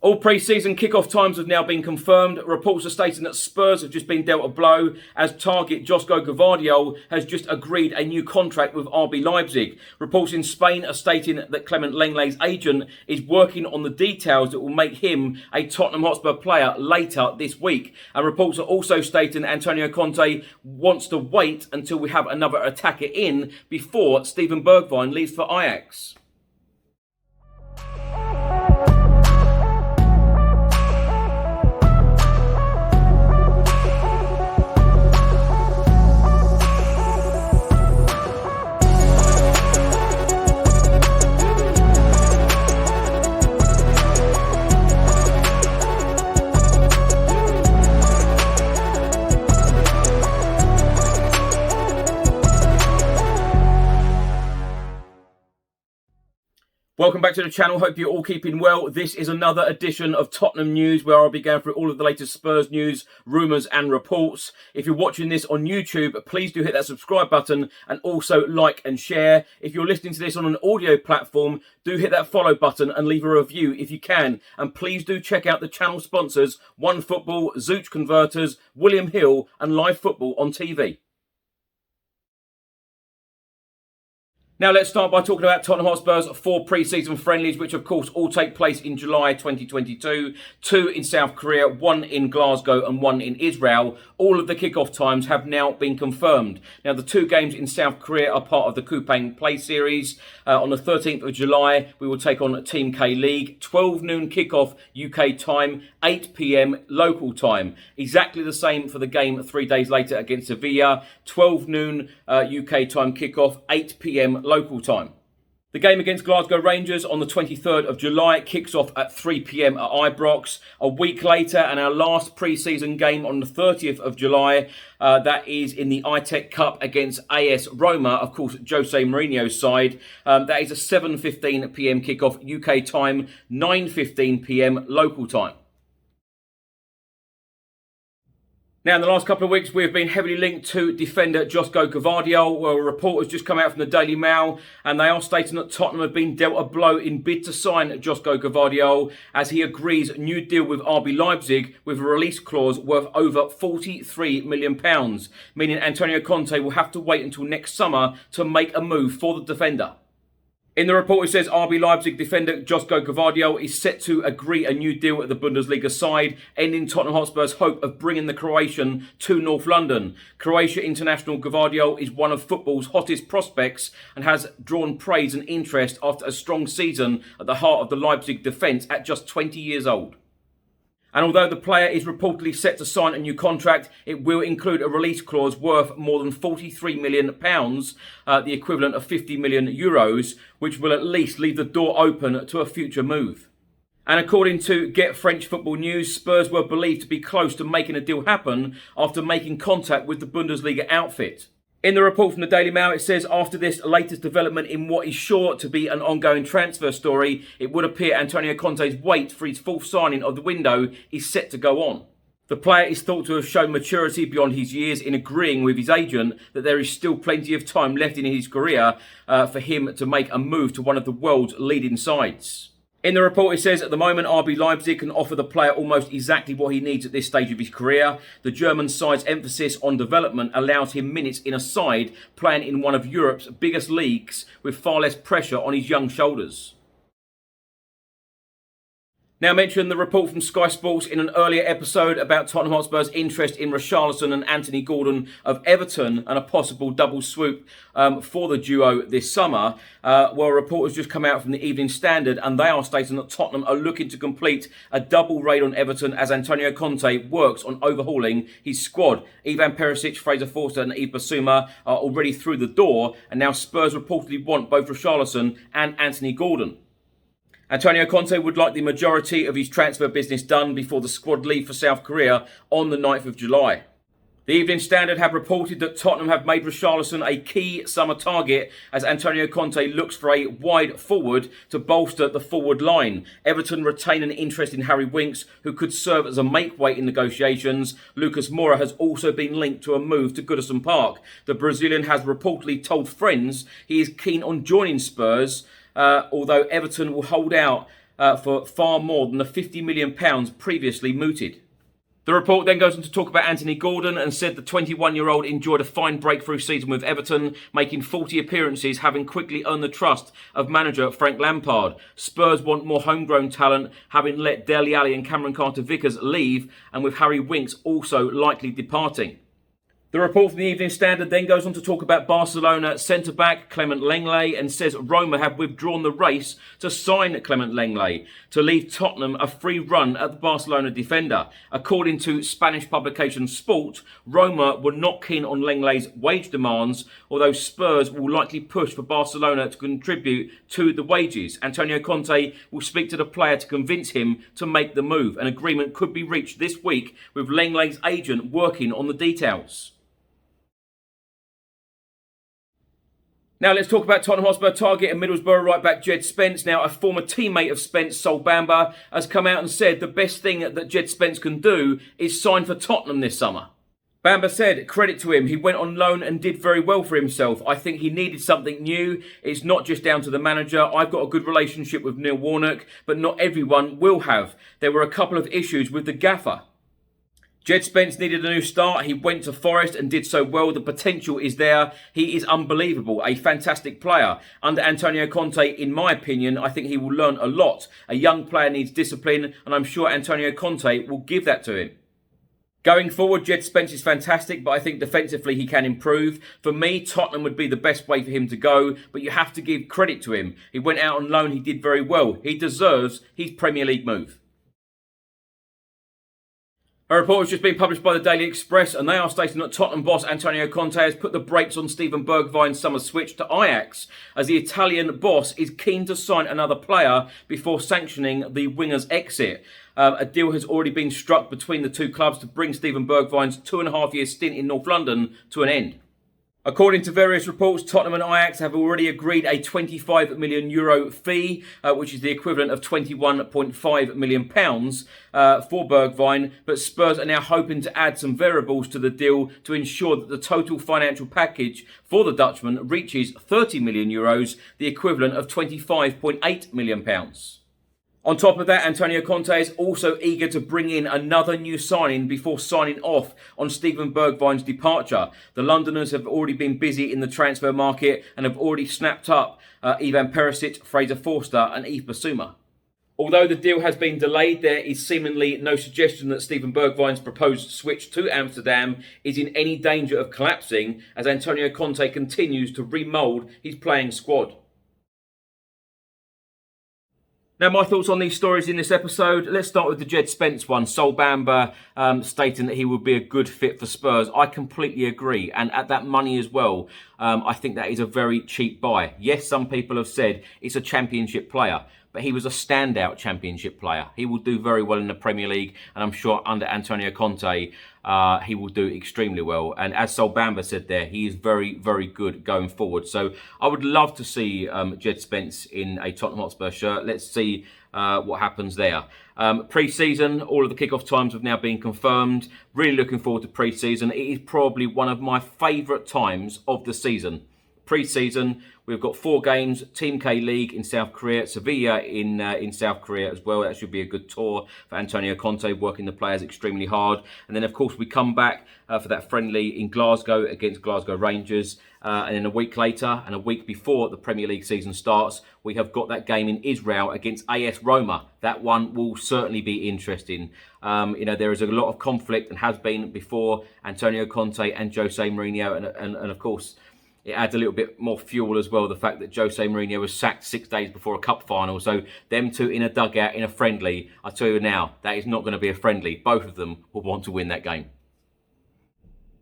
All pre-season kick-off times have now been confirmed. Reports are stating that Spurs have just been dealt a blow as target Go Gvardiol has just agreed a new contract with RB Leipzig. Reports in Spain are stating that Clement Lenglet's agent is working on the details that will make him a Tottenham Hotspur player later this week. And reports are also stating that Antonio Conte wants to wait until we have another attacker in before Steven Bergvine leaves for Ajax. Welcome back to the channel. Hope you're all keeping well. This is another edition of Tottenham News where I'll be going through all of the latest Spurs news, rumours and reports. If you're watching this on YouTube, please do hit that subscribe button and also like and share. If you're listening to this on an audio platform, do hit that follow button and leave a review if you can. And please do check out the channel sponsors, OneFootball, Zooch Converters, William Hill and Live Football on TV. Now let's start by talking about Tottenham Hotspur's 4 pre-season friendlies, which of course all take place in July 2022. 2 in South Korea, 1 in Glasgow and 1 in Israel. All of the kickoff times have now been confirmed. Now the 2 games in South Korea are part of the Kupang Play Series. On the 13th of July, we will take on Team K League. 12 noon kickoff UK time, 8 p.m. local time. Exactly the same for the game 3 days later against Sevilla. 12 noon UK time kickoff, 8 p.m. local time. The game against Glasgow Rangers on the 23rd of July kicks off at 3 p.m. at Ibrox. A week later, and our last pre-season game on the 30th of July, that is in the ITEC Cup against AS Roma, of course, Jose Mourinho's side. That is a 7:15 p.m. kickoff UK time, 9:15 p.m. local time. Now, in the last couple of weeks, we've been heavily linked to defender Go Gvardiol. Well, a report has just come out from the Daily Mail, and they are stating that Tottenham have been dealt a blow in bid to sign Go Gvardiol as he agrees a new deal with RB Leipzig with a release clause worth over £43 million, meaning Antonio Conte will have to wait until next summer to make a move for the defender. In the report, it says RB Leipzig defender Go Gvardiol is set to agree a new deal at the Bundesliga side, ending Tottenham Hotspur's hope of bringing the Croatian to North London. Croatia international Gvardiol is one of football's hottest prospects and has drawn praise and interest after a strong season at the heart of the Leipzig defence at just 20 years old. And although the player is reportedly set to sign a new contract, it will include a release clause worth more than £43 million, the equivalent of €50 million, which will at least leave the door open to a future move. And according to Get French Football News, Spurs were believed to be close to making a deal happen after making contact with the Bundesliga outfit. In the report from the Daily Mail, it says after this latest development in what is sure to be an ongoing transfer story, it would appear Antonio Conte's wait for his fourth signing of the window is set to go on. The player is thought to have shown maturity beyond his years in agreeing with his agent that there is still plenty of time left in his career for him to make a move to one of the world's leading sides. In the report, it says at the moment, RB Leipzig can offer the player almost exactly what he needs at this stage of his career. The German side's emphasis on development allows him minutes in a side playing in one of Europe's biggest leagues with far less pressure on his young shoulders. Now, I mentioned the report from Sky Sports in an earlier episode about Tottenham Hotspur's interest in Richarlison and Anthony Gordon of Everton and a possible double swoop for the duo this summer. Well, a report has just come out from the Evening Standard and they are stating that Tottenham are looking to complete a double raid on Everton as Antonio Conte works on overhauling his squad. Ivan Perisic, Fraser Forster and Yves Bissouma are already through the door, and now Spurs reportedly want both Richarlison and Anthony Gordon. Antonio Conte would like the majority of his transfer business done before the squad leave for South Korea on the 9th of July. The Evening Standard have reported that Tottenham have made Richarlison a key summer target as Antonio Conte looks for a wide forward to bolster the forward line. Everton retain an interest in Harry Winks, who could serve as a make-weight in negotiations. Lucas Moura has also been linked to a move to Goodison Park. The Brazilian has reportedly told friends he is keen on joining Spurs, although Everton will hold out for far more than the £50 million previously mooted. The report then goes on to talk about Anthony Gordon and said the 21-year-old enjoyed a fine breakthrough season with Everton, making 40 appearances, having quickly earned the trust of manager Frank Lampard. Spurs want more homegrown talent, having let Dele Alli and Cameron Carter-Vickers leave, and with Harry Winks also likely departing. The report from the Evening Standard then goes on to talk about Barcelona centre-back Clement Lenglet and says Roma have withdrawn the race to sign Clement Lenglet to leave Tottenham a free run at the Barcelona defender. According to Spanish publication Sport, Roma were not keen on Lenglet's wage demands, although Spurs will likely push for Barcelona to contribute to the wages. Antonio Conte will speak to the player to convince him to make the move. An agreement could be reached this week with Lenglet's agent working on the details. Now let's talk about Tottenham Hotspur target and Middlesbrough right-back Jed Spence. Now a former teammate of Spence, Sol Bamba, has come out and said the best thing that Jed Spence can do is sign for Tottenham this summer. Bamba said, credit to him, he went on loan and did very well for himself. I think he needed something new. It's not just down to the manager. I've got a good relationship with Neil Warnock, but not everyone will have. There were a couple of issues with the gaffer. Jed Spence needed a new start. He went to Forest and did so well. The potential is there. He is unbelievable, a fantastic player. Under Antonio Conte, in my opinion, I think he will learn a lot. A young player needs discipline, and I'm sure Antonio Conte will give that to him. Going forward, Jed Spence is fantastic, but I think defensively he can improve. For me, Tottenham would be the best way for him to go, but you have to give credit to him. He went out on loan, he did very well. He deserves his Premier League move. A report has just been published by the Daily Express, and they are stating that Tottenham boss Antonio Conte has put the brakes on Steven Bergvine's summer switch to Ajax, as the Italian boss is keen to sign another player before sanctioning the winger's exit. A deal has already been struck between the two clubs to bring Steven Bergvine's 2.5-year stint in North London to an end. According to various reports, Tottenham and Ajax have already agreed a €25 million fee, which is the equivalent of £21.5 million for Bergvine, but Spurs are now hoping to add some variables to the deal to ensure that the total financial package for the Dutchman reaches €30 million, the equivalent of £25.8 million. On top of that, Antonio Conte is also eager to bring in another new signing before signing off on Steven Bergvine's departure. The Londoners have already been busy in the transfer market and have already snapped up Ivan Perisic, Fraser Forster and Yves Bissouma. Although the deal has been delayed, there is seemingly no suggestion that Steven Bergvine's proposed switch to Amsterdam is in any danger of collapsing as Antonio Conte continues to remould his playing squad. Now, my thoughts on these stories in this episode. Let's start with the Jed Spence one. Sol Bamba stating that he would be a good fit for Spurs. I completely agree. And at that money as well, I think that is a very cheap buy. Yes, some people have said it's a championship player, but he was a standout championship player. He will do very well in the Premier League, and I'm sure under Antonio Conte, he will do extremely well. And as Sol Bamba said there, he is very, very good going forward. So I would love to see Jed Spence in a Tottenham Hotspur shirt. Let's see what happens there. Pre-season, all of the kickoff times have now been confirmed. Really looking forward to pre-season. It is probably one of my favourite times of the season. Pre-season, we've got 4 games, Team K League in South Korea, Sevilla in South Korea as well. That should be a good tour for Antonio Conte, working the players extremely hard. And then, of course, we come back for that friendly in Glasgow against Glasgow Rangers. And then a week later and a week before the Premier League season starts, we have got that game in Israel against AS Roma. That one will certainly be interesting. There is a lot of conflict and has been before Antonio Conte and Jose Mourinho. And of course, it adds a little bit more fuel as well, the fact that Jose Mourinho was sacked 6 days before a cup final. So them two in a dugout in a friendly, I tell you now, that is not going to be a friendly. Both of them will want to win that game.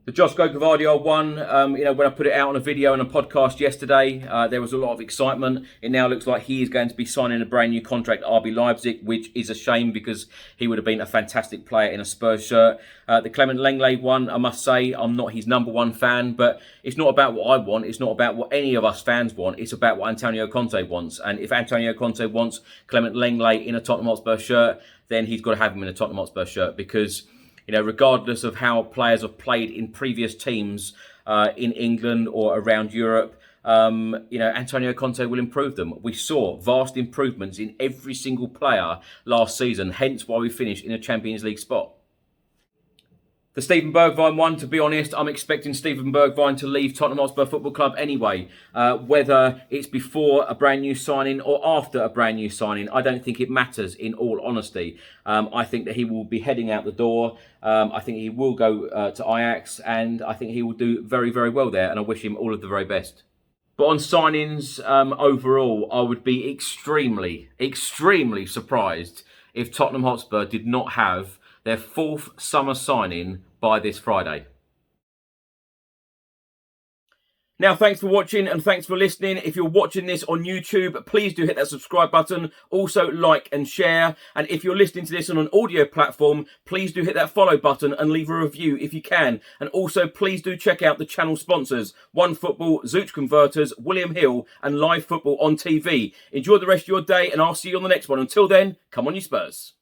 The Go Gvardiol one, when I put it out on a video and a podcast yesterday, there was a lot of excitement. It now looks like he is going to be signing a brand new contract at RB Leipzig, which is a shame because he would have been a fantastic player in a Spurs shirt. The Clement Lenglet one, I must say, I'm not his number one fan, but it's not about what I want. It's not about what any of us fans want. It's about what Antonio Conte wants. And if Antonio Conte wants Clement Lenglet in a Tottenham Hotspur shirt, then he's got to have him in a Tottenham Hotspur shirt because, regardless of how players have played in previous teams in England or around Europe, Antonio Conte will improve them. We saw vast improvements in every single player last season, hence why we finished in a Champions League spot. The Steven Bergvine one, to be honest, I'm expecting Steven Bergvine to leave Tottenham Hotspur Football Club anyway. Whether it's before a brand new signing or after a brand new signing, I don't think it matters, in all honesty. I think that he will be heading out the door. I think he will go to Ajax, and I think he will do very, very well there, and I wish him all of the very best. But on signings overall, I would be extremely, extremely surprised if Tottenham Hotspur did not have their fourth summer signing by this Friday. Now, thanks for watching and thanks for listening. If you're watching this on YouTube, please do hit that subscribe button. Also, like and share. And if you're listening to this on an audio platform, please do hit that follow button and leave a review if you can. And also, please do check out the channel sponsors, OneFootball, Zooch Converters, William Hill, and Live Football on TV. Enjoy the rest of your day, and I'll see you on the next one. Until then, come on you Spurs.